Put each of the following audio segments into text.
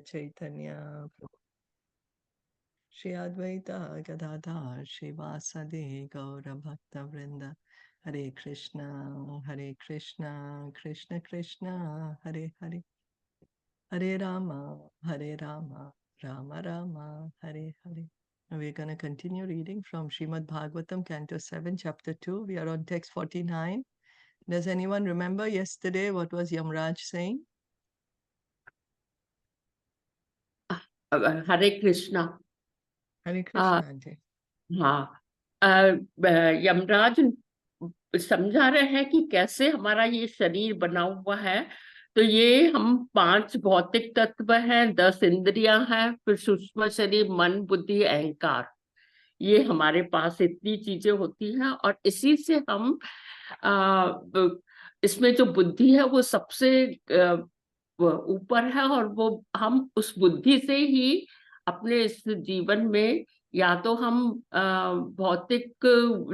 Caitaniya Shri Advaita Gadadhar Shivasadi Gaura Bhakta Vrinda Hare Krishna Krishna Krishna Hare Hare Hare Rama Rama Rama Hare Hare. Now we're going to continue reading from Srimad Bhagavatam, Canto 7, Chapter 2. We are on text 49. Does anyone remember yesterday what was Yamraj saying? Hare Krishna. Hare Krishna, Auntie. हाँ, यमराज समझा रहे हैं कि कैसे हमारा ये शरीर बना हुआ है। तो ये हम 5 भौतिक तत्व हैं, 10 इंद्रियां हैं, फिर सूक्ष्म शरीर, मन, बुद्धि, अहंकार। ये हमारे पास इतनी चीजें होती हैं और इसी से हम इसमें जो बुद्धि है वो सबसे ऊपर है, और वो हम उस बुद्धि से ही अपने इस जीवन में या तो हम भौतिक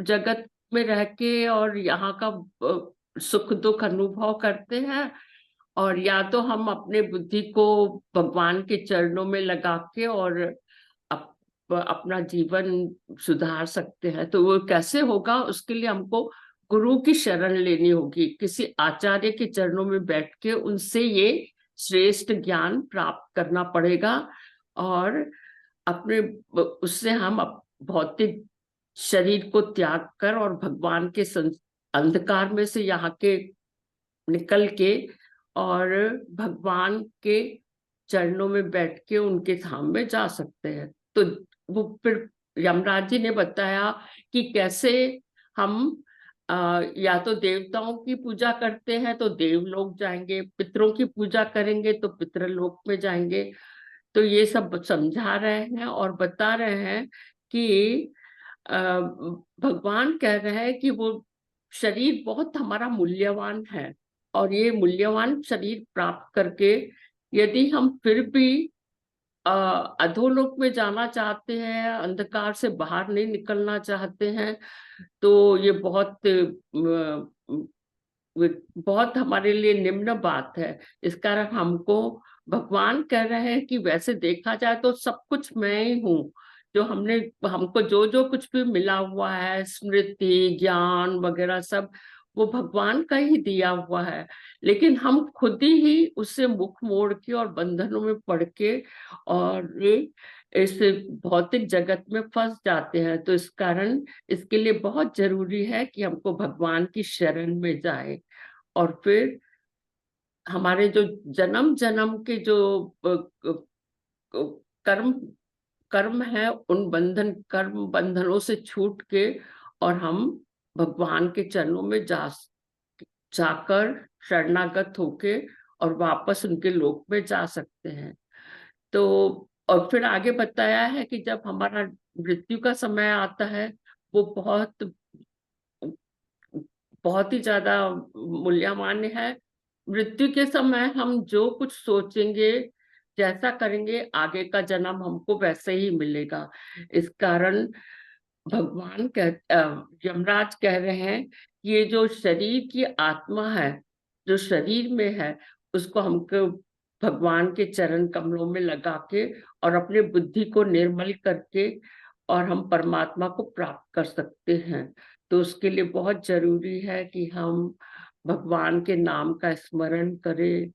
जगत में रह के और यहाँ का सुख दुख अनुभव करते हैं, और या तो हम अपने बुद्धि को भगवान के चरणों में लगा के और अपना जीवन सुधार सकते हैं। तो वो कैसे होगा, उसके लिए हमको गुरु की शरण लेनी होगी, किसी आचार्य के चरणों में बैठ के उनसे ये श्रेष्ठ ज्ञान प्राप्त करना पड़ेगा, और अपने उससे हम भौतिक शरीर को त्याग कर और भगवान के अंधकार में से यहाँ के निकल के और भगवान के चरणों में बैठ के उनके धाम में जा सकते हैं। तो वो फिर यमराज जी ने बताया कि कैसे हम या तो देवताओं की पूजा करते हैं तो देवलोक जाएंगे, पितरों की पूजा करेंगे तो पितरलोक में जाएंगे। तो ये सब समझा रहे हैं और बता रहे हैं कि भगवान कह रहे हैं कि वो शरीर बहुत हमारा मूल्यवान है, और ये मूल्यवान शरीर प्राप्त करके यदि हम फिर भी अधोलोक में जाना चाहते हैं, अंधकार से बाहर नहीं निकलना चाहते हैं, तो ये बहुत हमारे लिए निम्न बात है। इस कारण हमको भगवान कह रहे हैं कि वैसे देखा जाए तो सब कुछ मैं ही हूँ, जो हमको जो जो कुछ भी मिला हुआ है, स्मृति, ज्ञान वगैरह सब वो भगवान का ही दिया हुआ है, लेकिन हम खुद ही उससे मुख मोड़ के और बंधनों में पड़ के और इस भौतिक जगत में फंस जाते हैं। तो इस कारण इसके लिए बहुत जरूरी है कि हमको भगवान की शरण में जाए, और फिर हमारे जो जन्म जन्म के जो कर्म कर्म है, उन कर्म बंधनों से छूट के और हम भगवान के चरणों में जाकर शरणागत होके और वापस उनके लोक में जा सकते हैं। तो और फिर आगे बताया है कि जब हमारा मृत्यु का समय आता है, वो बहुत ही ज्यादा मूल्यवान है। मृत्यु के समय हम जो कुछ सोचेंगे, जैसा करेंगे, आगे का जन्म हमको वैसे ही मिलेगा। इस कारण यमराज कह रहे हैं कि ये जो शरीर की आत्मा है, जो शरीर में है, उसको हमको भगवान के चरण कमलों में लगा के और अपने बुद्धि को निर्मल करके और हम परमात्मा को प्राप्त कर सकते हैं। तो उसके लिए बहुत जरूरी है कि हम भगवान के नाम का स्मरण करें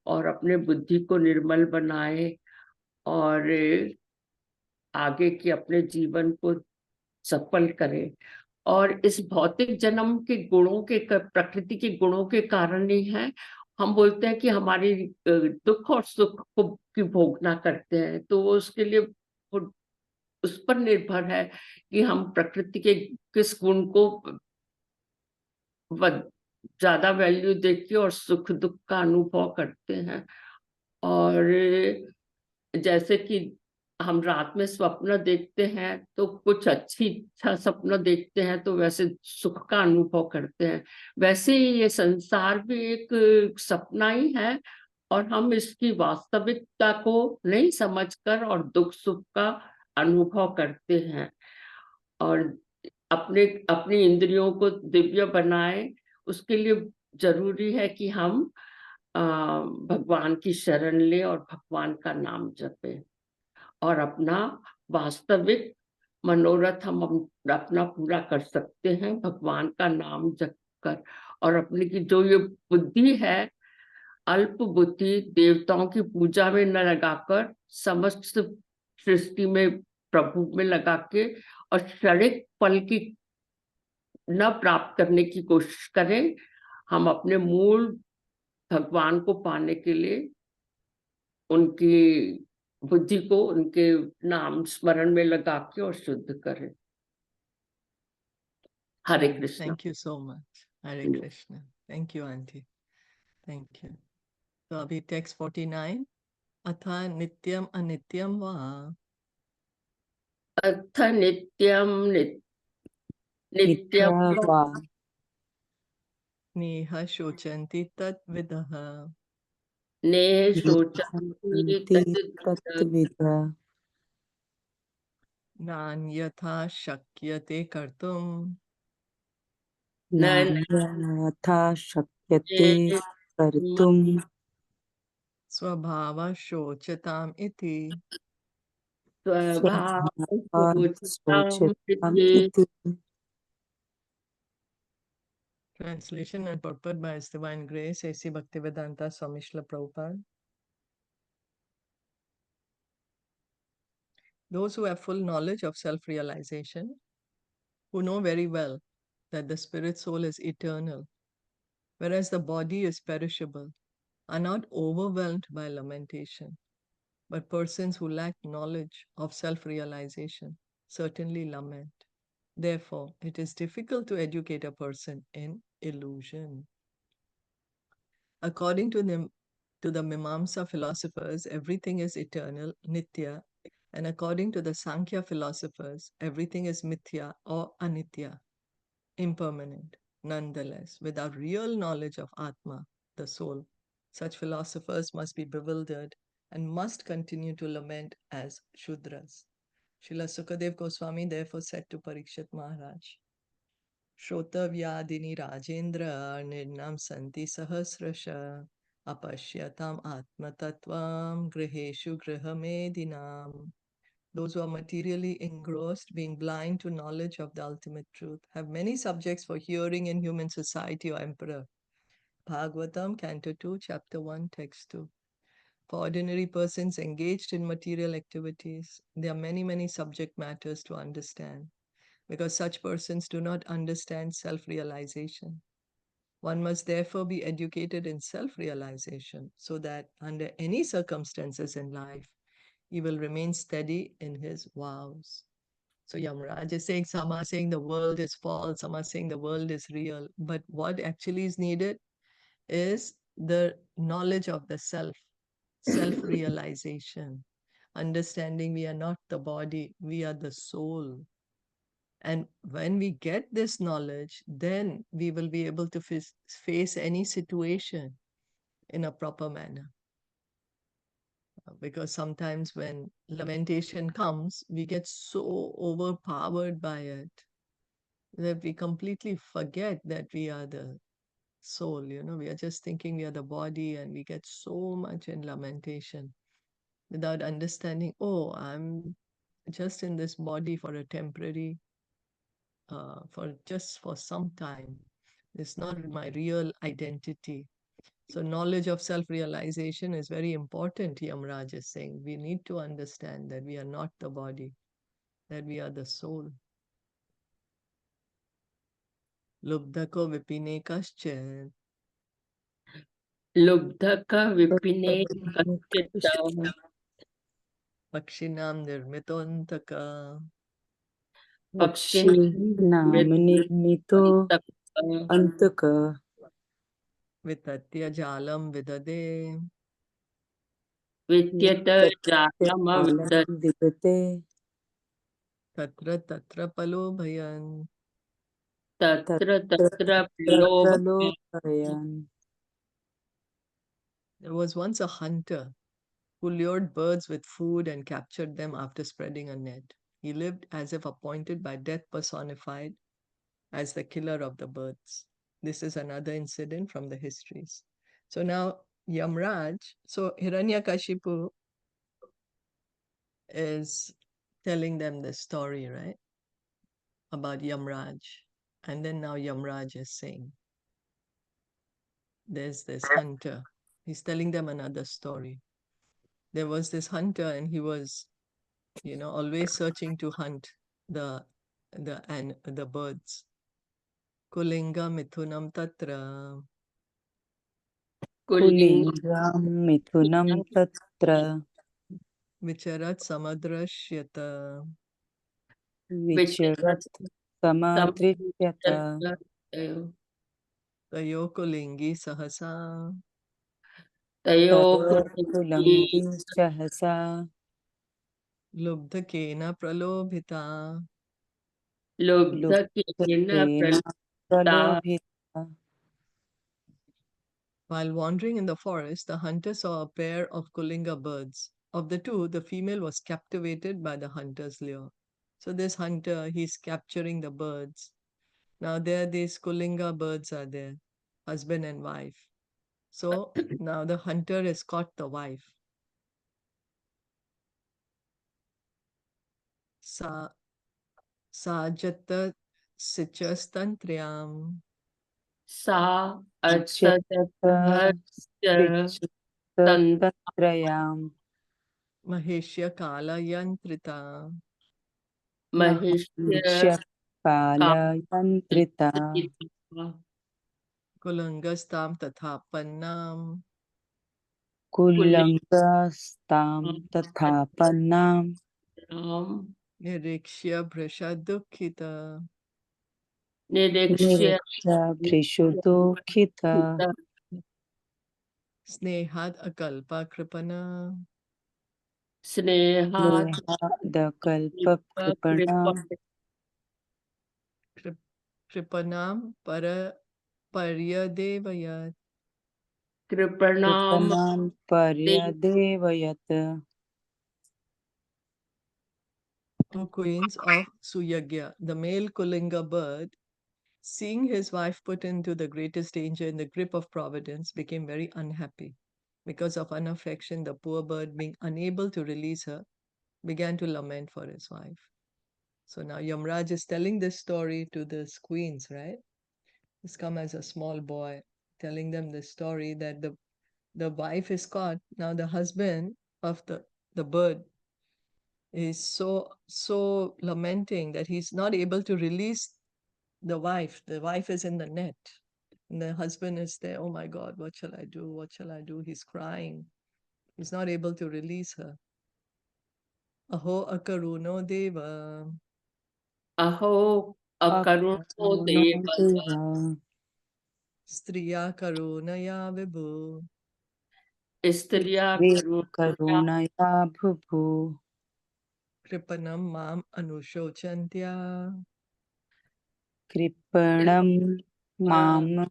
और अपने बुद्धि को निर्मल बनाए और आगे के अपने जीवन को सफल करें। और इस भौतिक जन्म के गुणों के प्रकृति के गुणों के कारण ही है हम बोलते हैं कि हमारी दुख और सुख को की भोगना करते हैं। तो वो उसके लिए उस पर निर्भर है कि हम प्रकृति के किस गुण को ज्यादा वैल्यू देके और सुख दुख का अनुभव करते हैं। और जैसे कि हम रात में स्वप्न देखते हैं तो कुछ अच्छा सपना देखते हैं तो वैसे सुख का अनुभव करते हैं, वैसे ही ये संसार भी एक सपना ही है, और हम इसकी वास्तविकता को नहीं समझकर और दुख सुख का अनुभव करते हैं। और अपनी इंद्रियों को दिव्य बनाए, उसके लिए जरूरी है कि हम भगवान की शरण ले और भगवान का नाम जपे और अपना वास्तविक मनोरथ हम अपना पूरा कर सकते हैं भगवान का नाम जप कर। और अपनी की जो ये बुद्धि है अल्प बुद्धि देवताओं की पूजा में न लगाकर समस्त सृष्टि में प्रभु में लगा के और क्षणिक फल की न प्राप्त करने की कोशिश करें। हम अपने मूल भगवान को पाने के लिए उनकी बुद्धि को उनके नाम स्मरण में लगा के और शुद्ध करें। हरे Krishna. Thank you so much. Hare Krishna. Thank you, Auntie. Thank you. So abhi text 49. Atha nityam anityam va अथ नित्यम नित्यम नित्या neha shochanti tat vidaha ने शोचन्ति नित्यन्ति तत्विदा nanyatha shakyate kartum नान्यथा शक्यते कर्तुम् swabhava shochatam iti. स्वभाव स्वभावशोचताम् सोचताम् इति। Translation and purport by His Divine Grace, A.C. Bhaktivedanta Swami Srila Prabhupada. Those who have full knowledge of self-realization, who know very well that the spirit soul is eternal, whereas the body is perishable, are not overwhelmed by lamentation. But persons who lack knowledge of self-realization certainly lament. Therefore, it is difficult to educate a person in illusion. According to the Mimamsa philosophers, everything is eternal, nitya, and according to the Sankhya philosophers, everything is mithya or anitya, impermanent. Nonetheless, without real knowledge of Atma, the soul, such philosophers must be bewildered and must continue to lament as Shudras. Srila Sukadev Goswami therefore said to Parikshit Maharaj, Shrotavyadini Rajendra Nirnam Santi Sahasrasha Apashyatam Atmatattvam Griheshu Grihamedinam. Those who are materially engrossed, being blind to knowledge of the ultimate truth, have many subjects for hearing in human society or emperor. Bhagavatam, Canto 2, Chapter 1, Text 2. For ordinary persons engaged in material activities, there are many subject matters to understand, because such persons do not understand self-realization. One must therefore be educated in self-realization so that under any circumstances in life, he will remain steady in his vows. So Yamaraj is saying, some are saying the world is false, some are saying the world is real. But what actually is needed is the knowledge of the self, self-realization, understanding we are not the body, we are the soul. And when we get this knowledge, then we will be able to face any situation in a proper manner. Because sometimes when lamentation comes, we get so overpowered by it that we completely forget that we are the soul. We are just thinking we are the body, and we get so much in lamentation without understanding, oh, I'm just in this body for a temporary, for some time. It's not my real identity. So knowledge of self-realization is very important, Yamraj is saying. We need to understand that we are not the body, that we are the soul. Lubdhako vipine kaschet, लुब्धक विपिने कश्चित् pakshinam nirmitontaka, पक्षिणां निर्मितो अन्तक vitatya jalam vidade, विद्यत जालमविदत् विगते tatra tatra palobhayan. तत्र तत्र तत्र प्रलोभ। प्रलोभयन्। There was once a hunter who lured birds with food and captured them after spreading a net. He lived as if appointed by death personified as the killer of the birds. This is another incident from the histories. So now Yamraj, so Hiraṇyakaśipu is telling them the story, right? About Yamraj. And then now Yamraj is saying, there's this hunter. He's telling them another story. There was this hunter and he was, always searching to hunt the birds. Kulinga mithunam tatra कुलिंग कुलीनां मिथुनं तत्र vicharat samadrashyata विचरत् समादृश्यत tayo kulingi sahasa तयो तयो कुलिंगी कुलङ्गी सहसा lubdhakena pralobhita. लुब्धकेन लुब्धकेन प्रलुब्धा प्रलोभिता। While wandering in the forest, the hunter saw a pair of Kulinga birds. Of the two, the female was captivated by the hunter's lure. So this hunter, he's capturing the birds. Now there these Kulinga birds are there, husband and wife. So now the hunter has caught the wife. Sa sajata sichastantriyam सा विचरत तन् शिक्षिततन्त्रयां maheshya kala yantrita. महिष्य महिष्यकालयन्त्रिता Kulangastam tatha pannam कुलिंग कुल्लङ्गस्तां तथा पन्नां nirikshya bhrasha dukkita. निरीक्ष्य निरीक्ष्य भृशुदुःखिता Snehad akalpa kripana स्नेहात् स्नेहादकल्पकृपणां kripanam para paryadevayat. कृपणाम कृपणां पर्यदेवयत्। O queens of Suyagya, the male Kulinga bird, seeing his wife put into the greatest danger in the grip of providence, became very unhappy. Because of unaffection, the poor bird, being unable to release her, began to lament for his wife. So now Yamraj is telling this story to the queens, right? He's come as a small boy, telling them the story that the wife is caught. Now the husband of the bird is so lamenting that he's not able to release the wife. The wife is in the net. And the husband is there. Oh my God, what shall I do? What shall I do? He's crying. He's not able to release her. Aho akaruno deva अहो अकरुणो अकरुणो देव देवा striya karunaya vibhu स्त्रिया करुणया करुणया भुभु kripanam mam anushochantia कृपणं माम्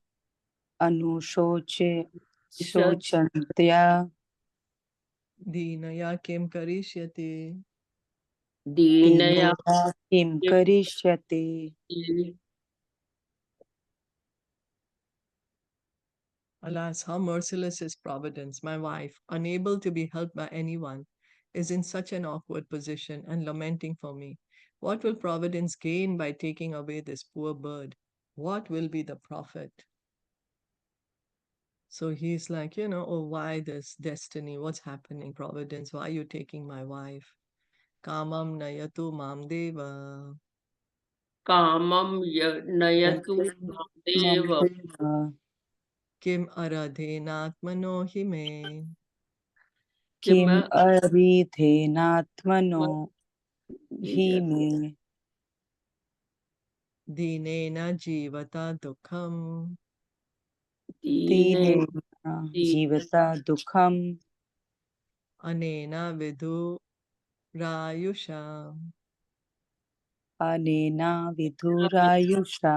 अनुशोचे शोचन्त्या deenaya kim karishyati. दीनया दीनया किं करिष्यति। Alas, how merciless is providence. My wife, unable to be helped by anyone, is in such an awkward position and lamenting for me. What will providence gain by taking away this poor bird? What will be the profit? So he's like, oh, why this destiny? What's happening, providence? Why are you taking my wife? Kamam nayatu mam deva. कामं नयतु मम देव देव Kim aradhenatmano hime. किम किम् अरिधेनात्मनो हि मे Dinena jivata dukham. दीने दीनेन जीवता दुःखम् Anena vidhu rayusha. अनेन विधुरायुषा।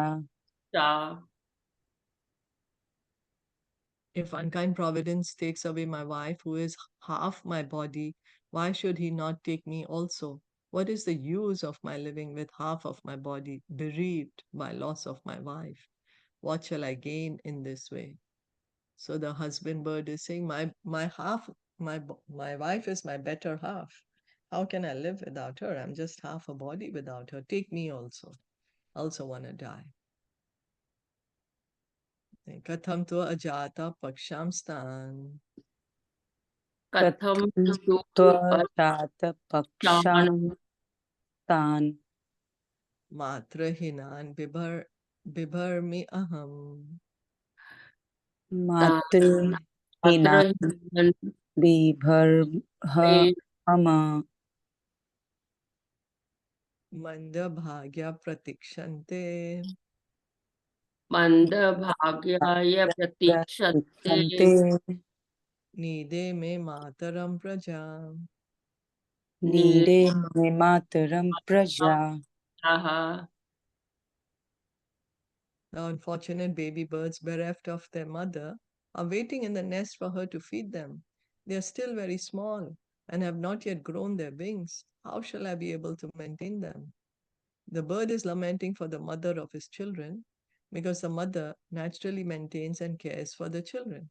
If unkind providence takes away my wife, who is half my body, why should he not take me also? What is the use of my living with half of my body bereaved by loss of my wife? What shall I gain in this way? So the husband bird is saying, my wife is my better half. How can I live without her? I'm just half a body without her. Take me also. I also want to die. Katham tu ajata paksham stan. कथम तो त्वजात पक्षान् Matra hinan bibharmi aham. मातृहीना बिभर्ह मम Manda bhagya pratikshante. मंद भाग्याय प्रतीक्षते प्रतीक्षन्ते Nide me mataram praja. नीडे मे मातरं प्रजा. The unfortunate baby birds bereft of their mother are waiting in the nest for her to feed them. They are still very small and have not yet grown their wings. How shall I be able to maintain them? The bird is lamenting for the mother of his children because the mother naturally maintains and cares for the children.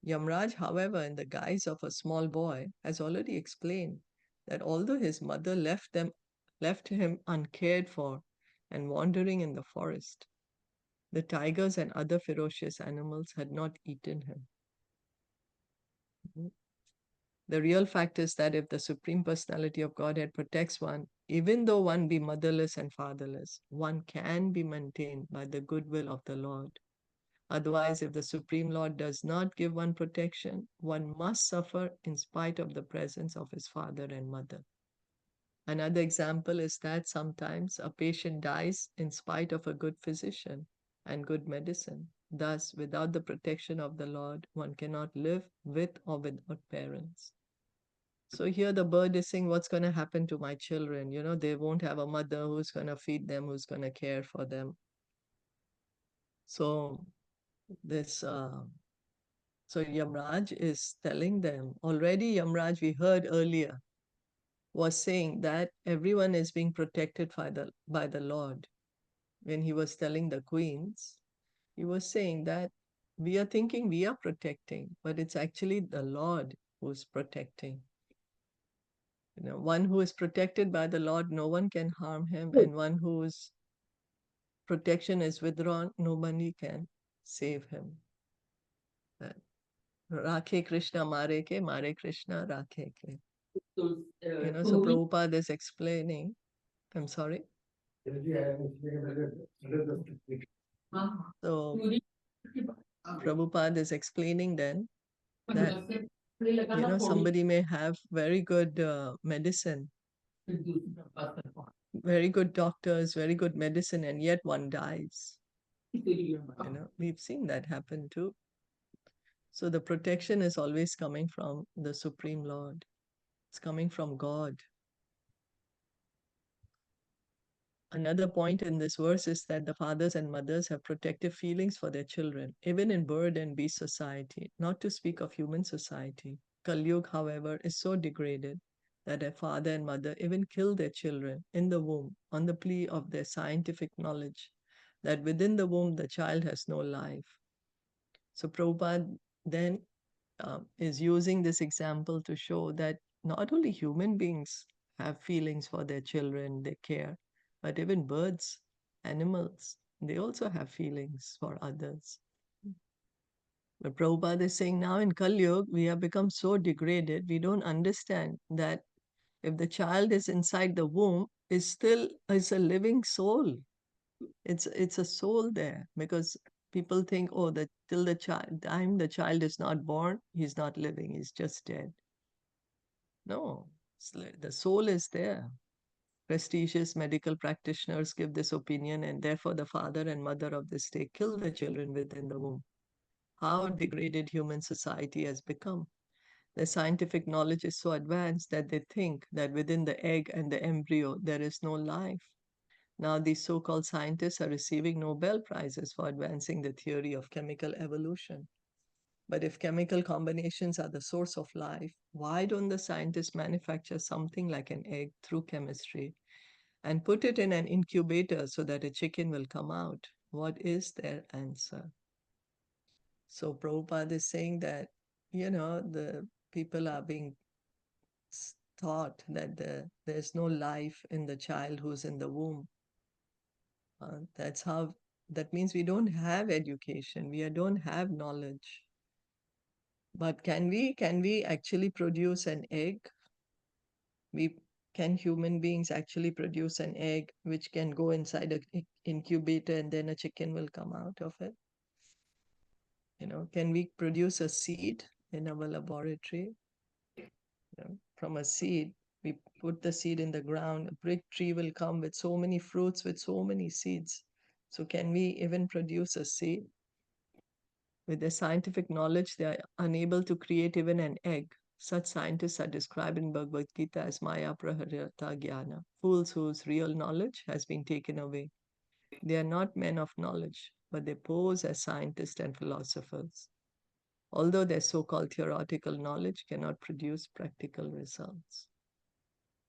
Yamraj, however, in the guise of a small boy, has already explained that although his mother left him uncared for and wandering in the forest, the tigers and other ferocious animals had not eaten him. The real fact is that if the Supreme Personality of Godhead protects one, even though one be motherless and fatherless, one can be maintained by the goodwill of the Lord. Otherwise, if the Supreme Lord does not give one protection, one must suffer in spite of the presence of his father and mother. Another example is that sometimes a patient dies in spite of a good physician and good medicine. Thus, without the protection of the Lord, one cannot live with or without parents. So here the bird is saying, what's going to happen to my children? You know, they won't have a mother who's going to feed them, who's going to care for them. So this, so Yamraj is telling them, already Yamraj, we heard earlier, was saying that everyone is being protected by the Lord. When he was telling the queens, he was saying that we are thinking we are protecting, but it's actually the Lord who's protecting. You know, one who is protected by the Lord, no one can harm him, and one whose protection is withdrawn, nobody can save him. Rakhe Krishna mare Krishna rakhe ke. You know, so Prabhupada is explaining. I'm sorry. So Prabhupada is explaining then that, you know, somebody may have very good medicine, very good doctors, very good medicine, and yet one dies. You know, we've seen that happen too. So the protection is always coming from the Supreme Lord. It's coming from God. Another point in this verse is that the fathers and mothers have protective feelings for their children, even in bird and beast society, not to speak of human society. Kali Yuga, however, is so degraded that a father and mother even kill their children in the womb on the plea of their scientific knowledge that within the womb the child has no life. So Prabhupada then is using this example to show that not only human beings have feelings for their children, they care, but even birds, animals, they also have feelings for others. But Prabhupada is saying now in Kali Yuga, we have become so degraded, we don't understand that if the child is inside the womb, is a living soul. It's a soul there, because people think, oh, that till the time the child is not born, he's not living, he's just dead. No, the soul is there. Prestigious medical practitioners give this opinion, and therefore the father and mother of this state kill the children within the womb. How degraded human society has become. The scientific knowledge is so advanced that they think that within the egg and the embryo there is no life. Now, these so-called scientists are receiving Nobel Prizes for advancing the theory of chemical evolution. But if chemical combinations are the source of life, why don't the scientists manufacture something like an egg through chemistry and put it in an incubator so that a chicken will come out? What is their answer? So Prabhupada is saying that, the people are being taught that there's no life in the child who's in the womb. That means we don't have education, we don't have knowledge. But can we actually produce an egg? Can human beings actually produce an egg which can go inside an incubator and then a chicken will come out of it? Can we produce a seed in our laboratory? From a seed, we put the seed in the ground, a big tree will come with so many fruits, with so many seeds. So can we even produce a seed? With their scientific knowledge, they are unable to create even an egg. Such scientists are described in Bhagavad Gita as Maya Praharita Jnana, fools whose real knowledge has been taken away. They are not men of knowledge, but they pose as scientists and philosophers, although their so-called theoretical knowledge cannot produce practical results.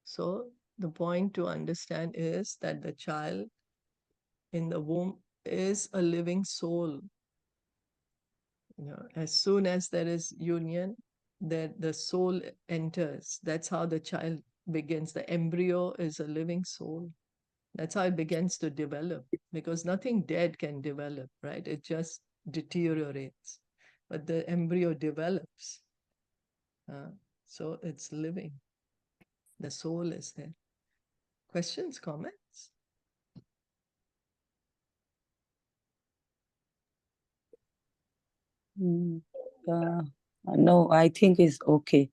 So the point to understand is that the child in the womb is a living soul. As soon as there is union, the soul enters. That's how the child begins. The embryo is a living soul. That's how it begins to develop, because nothing dead can develop, right? It just deteriorates. But the embryo develops. So it's living. The soul is there. Questions, comments? No, I think it's okay.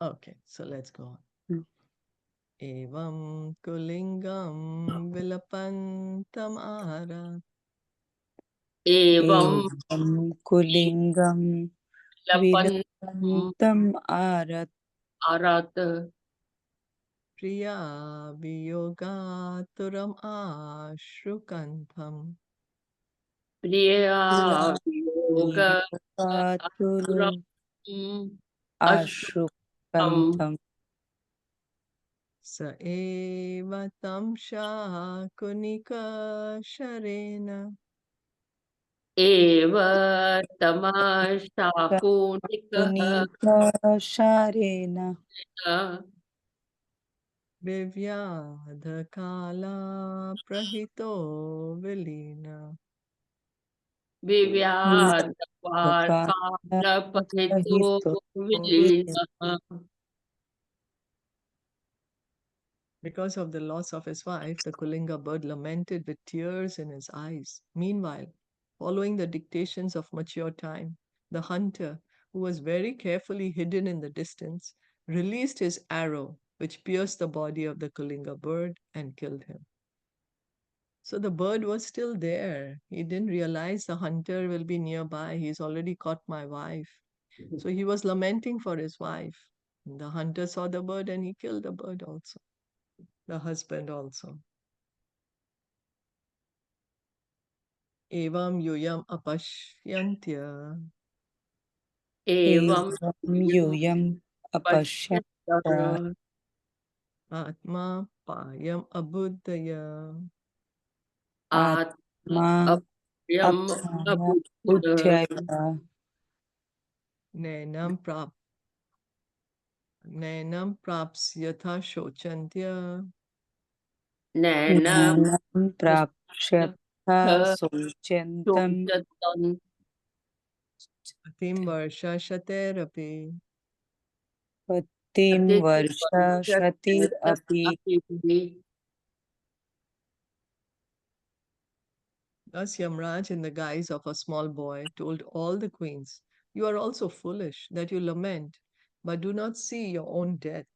Okay, so let's go on. Mm. Evam kulingam vilapantam ara. एवं Evam kulingam लपन vilapantam arat आरात Priya viyogaturam ashrukantham. प्रिया वियोग viyogaturam अश्रुतम ashrukantam Sa eva tam shakunika sharena. एव तमाशाकुनिकः punika sharena Divyadha kala prahito vilina. विव्याधकालपहितो विलीनः Because of the loss of his wife, the Kulinga bird lamented with tears in his eyes. Meanwhile, following the dictations of mature time, the hunter, who was very carefully hidden in the distance, released his arrow, which pierced the body of the Kulinga bird and killed him. So the bird was still there. He didn't realize the hunter will be nearby. He's already caught my wife. So he was lamenting for his wife. The hunter saw the bird and he killed the bird also, the husband also. Evam yuyam apashyantya एवं evam yuyam apashyanta atma payam abuddhaya atma आत्मयम् apaya अबुद्ध buddhyaya nenam prapsyatha shochantya Nain Jnanam prapshyatha sociantam शोचतम् atim varsha shaterapi. patim varsha shatir api. Thus Yamraj, in the guise of a small boy, told all the queens, "You are also foolish that you lament, but do not see your own death.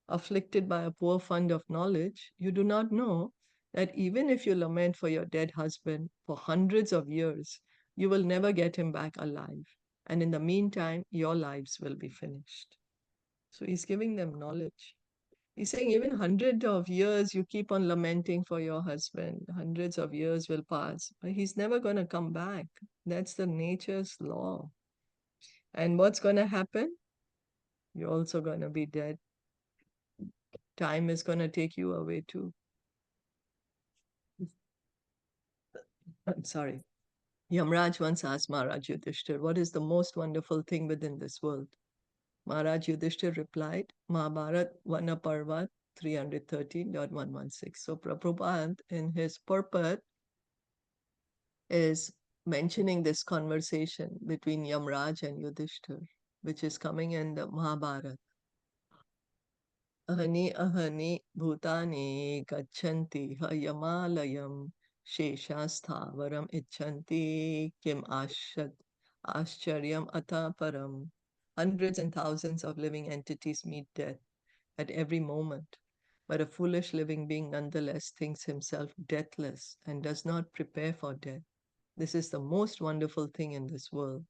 Afflicted by a poor fund of knowledge, you do not know that even if you lament for your dead husband for hundreds of years, you will never get him back alive. And in the meantime, your lives will be finished." So he's giving them knowledge. He's saying even hundreds of years you keep on lamenting for your husband, hundreds of years will pass, but he's never going to come back. That's the nature's law. And what's going to happen? You're also going to be dead. Time is going to take you away too. I'm sorry. Yamraj once asked Maharaj Yudhishthir, what is the most wonderful thing within this world? Maharaj Yudhishthir replied, Mahabharat Vana Parvat 313.116. So Prabhupada in his purport is mentioning this conversation between Yamraj and Yudhishthir, which is coming in the Mahabharata. Ahani ahani bhutani gachanti hayamalayam sheshasthavaram icchanti kim ascharyam ataparam. Hundreds and thousands of living entities meet death at every moment, but a foolish living being nonetheless thinks himself deathless and does not prepare for death. This is the most wonderful thing in this world.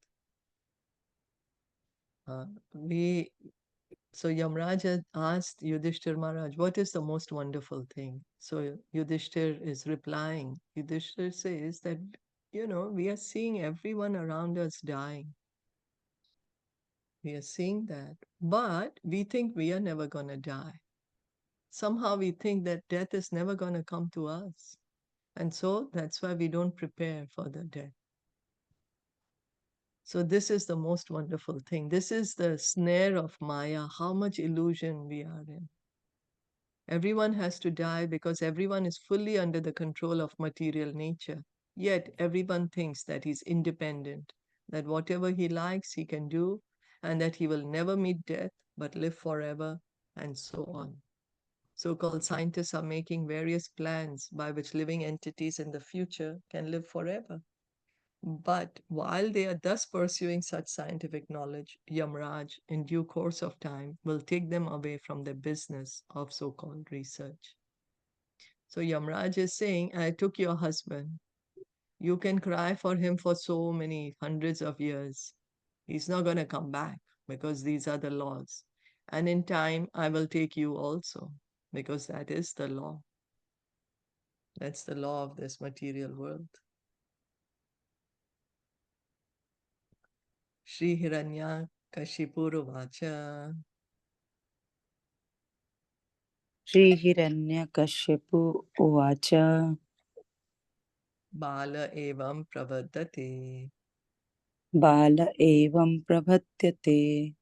We So Yamraj had asked Yudhishthir Maharaj, what is the most wonderful thing? So Yudhishthir is replying. Yudhishthir says that, we are seeing everyone around us dying. We are seeing that. But we think we are never going to die. Somehow we think that death is never going to come to us. And so that's why we don't prepare for the death. So this is the most wonderful thing. This is the snare of Maya, how much illusion we are in. Everyone has to die because everyone is fully under the control of material nature. Yet everyone thinks that he's independent, that whatever he likes he can do, and that he will never meet death but live forever, and so on. So-called scientists are making various plans by which living entities in the future can live forever. But while they are thus pursuing such scientific knowledge, Yamraj, in due course of time, will take them away from the business of so-called research. So Yamraj is saying, I took your husband. You can cry for him for so many hundreds of years. He's not going to come back because these are the laws. And in time, I will take you also because that is the law. That's the law of this material world. Shri Hiraṇyakaśipu Vacha. श्रीहिरण्यकश्यपु उवाच Bala evam pravadate. बाल एवं प्रपद्यते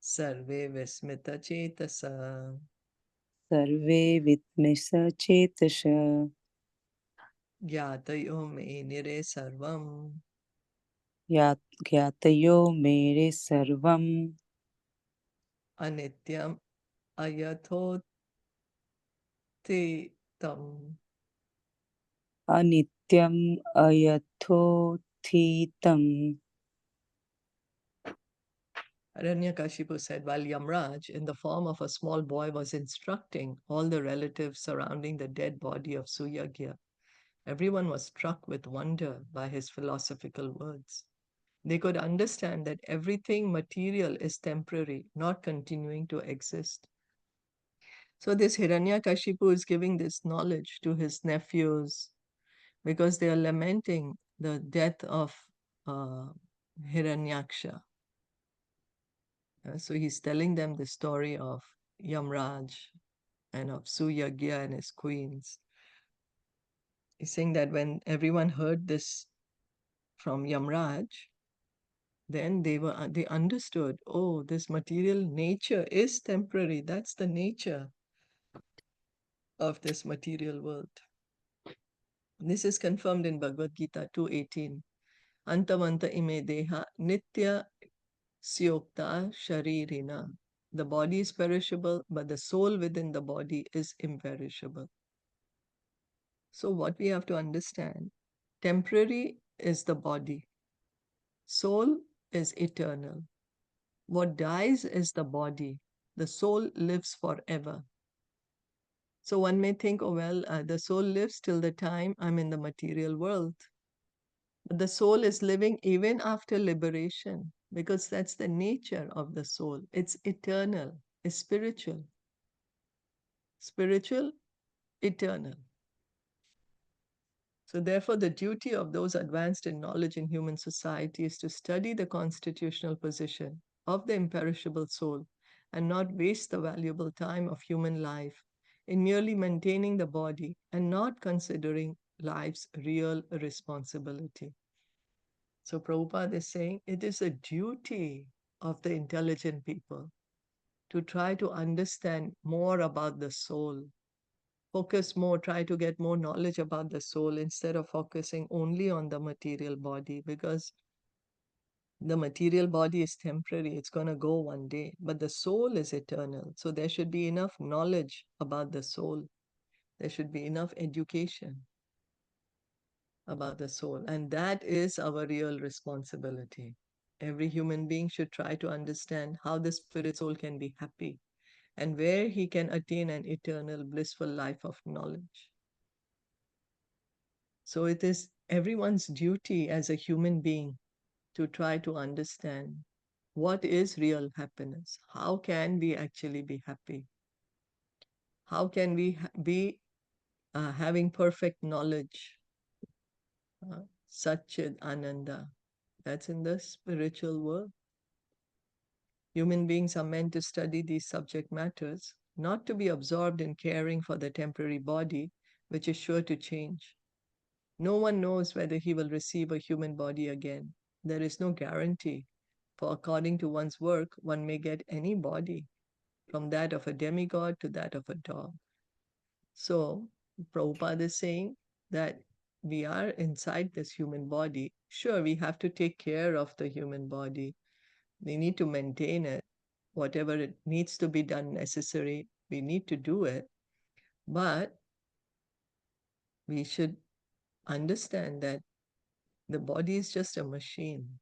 Sarve vismita cetasa. सर्वे विद्मिषचेतस Gyatayo me nire sarvam. ज्ञातयो मेरे सर्वम् Anityam ayathotitam. अनित्यम् अयथोथितम् Hiraṇyakāśipu said, while Yamraj, in the form of a small boy, was instructing all the relatives surrounding the dead body of Suyagya, everyone was struck with wonder by his philosophical words. They could understand that everything material is temporary, not continuing to exist. So this Hiraṇyakāśipu is giving this knowledge to his nephews because they are lamenting the death of Hiranyaksha. So he's telling them the story of Yamraj and of Suyagya and his queens. He's saying that when everyone heard this from Yamraj, then they understood, oh, this material nature is temporary. That's the nature of this material world. This is confirmed in Bhagavad Gita 2:18. Antamanta ime deha nitya syokta sharirina. The body is perishable, but the soul within the body is imperishable. So what we have to understand, temporary is the body. Soul is eternal. What dies is the body. The soul lives forever. So one may think, oh, well, the soul lives till the time I'm in the material world. But the soul is living even after liberation because that's the nature of the soul. It's eternal, it's spiritual. Spiritual, eternal. So therefore, the duty of those advanced in knowledge in human society is to study the constitutional position of the imperishable soul and not waste the valuable time of human life in merely maintaining the body and not considering life's real responsibility. So Prabhupada is saying it is a duty of the intelligent people to try to understand more about the soul, focus more, try to get more knowledge about the soul instead of focusing only on the material body, because the material body is temporary, it's going to go one day, but the soul is eternal. So there should be enough knowledge about the soul. There should be enough education about the soul. And that is our real responsibility. Every human being should try to understand how the spirit soul can be happy and where he can attain an eternal blissful life of knowledge. So it is everyone's duty as a human being to try to understand what is real happiness. How can we actually be happy? How can we be having perfect knowledge? Satchid Ananda. That's in the spiritual world. Human beings are meant to study these subject matters, not to be absorbed in caring for the temporary body, which is sure to change. No one knows whether he will receive a human body again. There is no guarantee, for according to one's work, one may get any body, from that of a demigod to that of a dog. So, Prabhupada is saying that we are inside this human body. Sure, we have to take care of the human body. We need to maintain it. Whatever it needs to be done necessary, we need to do it. But we should understand that the body is just a machine.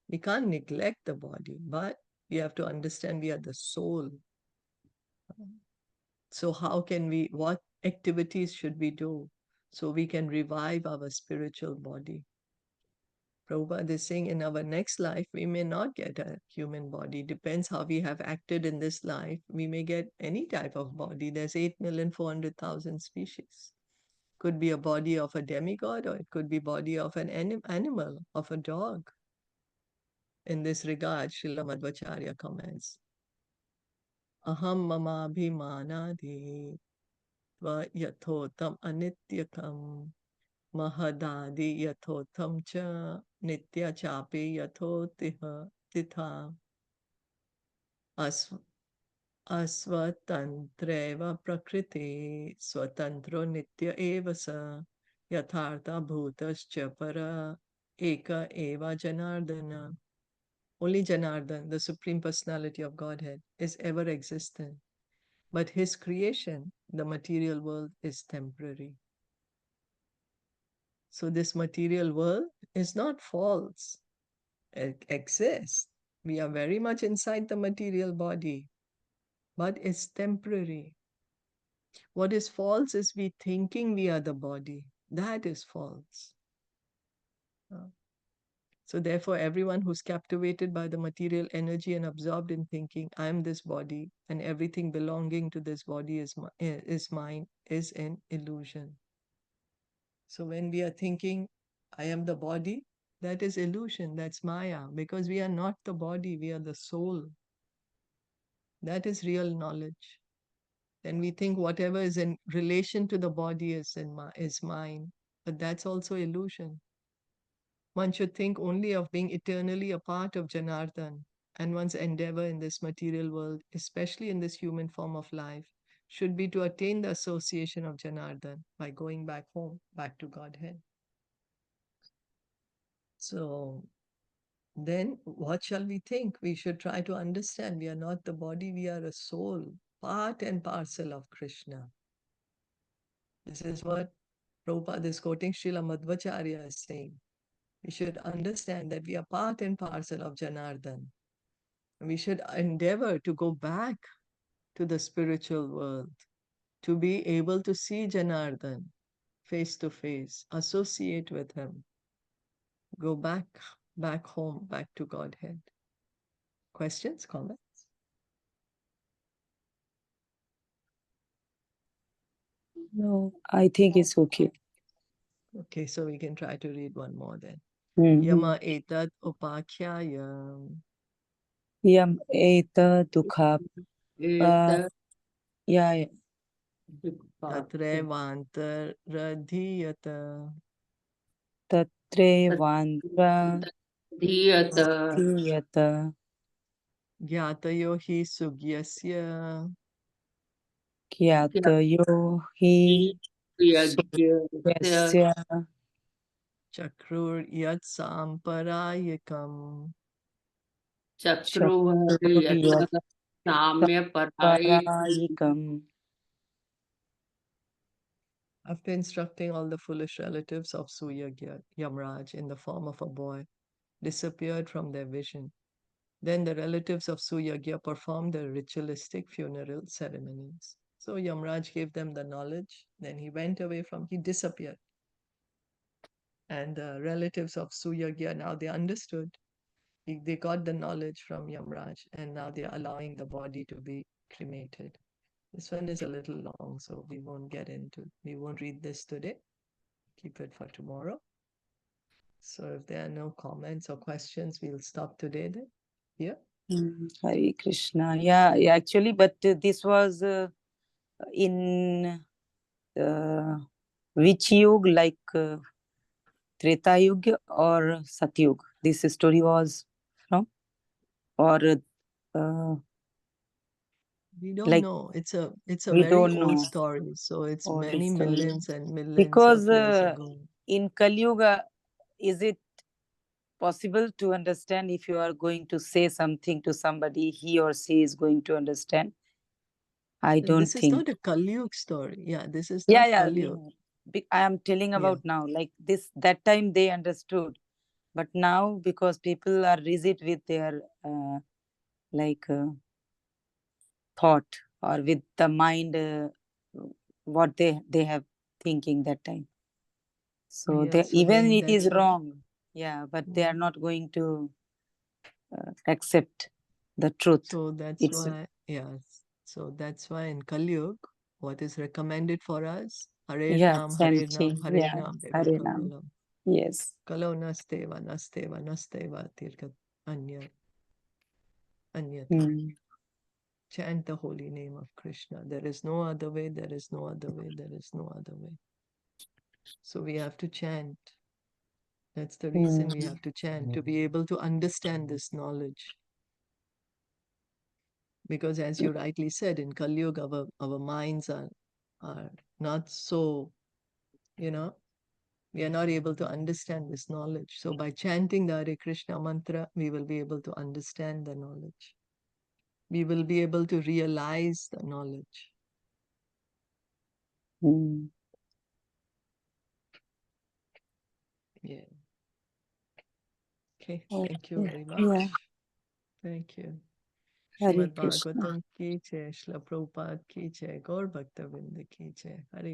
We can't neglect the body, but we have to understand we are the soul. So how can we, what activities should we do so we can revive our spiritual body? Prabhupada is saying in our next life, we may not get a human body. Depends how we have acted in this life. We may get any type of body. There's 8,400,000 species. Could be a body of a demigod, or it could be body of an animal, of a dog. In this regard, Srila Madhvacharya comments, Aham mama bhimanadi va yathotam anityakam mahadadi yathotam cha nitya chapi yathotiha titha asvatantreva prakriti swatantro nitya eva sa yathartha bhutascha para eka eva janardana. Only Janardan, the Supreme Personality of Godhead, is ever existent. But his creation, the material world, is temporary. So this material world is not false. It exists. We are very much inside the material body, but it's temporary. What is false is we thinking we are the body. That is false. So therefore, everyone who's captivated by the material energy and absorbed in thinking, I am this body and everything belonging to this body is mine, is an illusion. So when we are thinking, I am the body, that is illusion, that's Maya, because we are not the body, we are the soul. That is real knowledge. Then we think whatever is in relation to the body is mine, but that's also illusion. One should think only of being eternally a part of Janardhan, and one's endeavor in this material world, especially in this human form of life, should be to attain the association of Janardhan by going back home, back to Godhead. So then what shall we think? We should try to understand we are not the body, we are a soul, part and parcel of Krishna. This is what Prabhupada is quoting Srila Madhvacharya is saying. We should understand that we are part and parcel of Janardhan. We should endeavor to go back to the spiritual world, to be able to see Janardhan face to face, associate with him, go back home, back to Godhead. Questions, comments? No, I think it's okay. Okay, so we can try to read one more then. Mhm. Yama etad upakhyaya Yam eta dukha Eta yeah, Tatrevantaradhiyata Tatrevandra धीयत Dhyata Gyatayo hi sugyasya Kyatayo Hi यज्ञ Suryasya Chakrur yat samparayakam. चक्रुर्यत साम्य पराये Parayikam. After instructing all the foolish relatives of Suyagya, Yamraj, in the form of a boy, disappeared from their vision. Then the relatives of Suyagya performed the ritualistic funeral ceremonies. So Yamraj gave them the knowledge, then he went away he disappeared. And the relatives of Suyagya, now they understood. They got the knowledge from Yamraj, and now they're allowing the body to be cremated. This one is a little long, so we won't read this today. Keep it for tomorrow. So if there are no comments or questions, we'll stop today then. Yeah. Hare Krishna. Yeah, actually, but this was in which yuga, like Treta Yuga or Satyuga? This story was from, or We don't like know. It's a we very don't old know. story. So it's Old many story. millions and millions Because of years ago. in Kali Yuga, is it possible to understand if you are going to say something to somebody, he or she is going to understand? I don't This is think. not a Kali Yuga story. Yeah, this is Yeah, not yeah. Kali Yuga. I am telling about now, like this, that time they understood. But now, because people are rigid with their thought or with the mind, what they have thinking that time. So Yeah, so even then it is that's why. wrong. Yeah, but they are not going to accept the truth. So that's It's why, yes. So that's why in Kali Yuga, what is recommended for us? Hare Nam, Hare Nam, chanting. Hare Yeah, Nam, Deva Hare Nam. Kapalam. Yes. Kalo nasteva, nasteva, nasteva, tirkat anyatha. Mm. Chant the holy name of Krishna. There is no other way, there is no other way, there is no other way. So we have to chant. That's the reason we have to chant, to be able to understand this knowledge. Because as you rightly said, in Kali Yuga, our minds are not so, we are not able to understand this knowledge. So by chanting the Hare Krishna mantra, we will be able to understand the knowledge. We will be able to realize the knowledge. Yeah. Okay, thank you very much. Yeah. Thank you. Hare Srimad Krishna. Bhagavatam ki jai, Srila Prabhupada ki jai, Gaur Bhakta Vrinda ki jai. Hare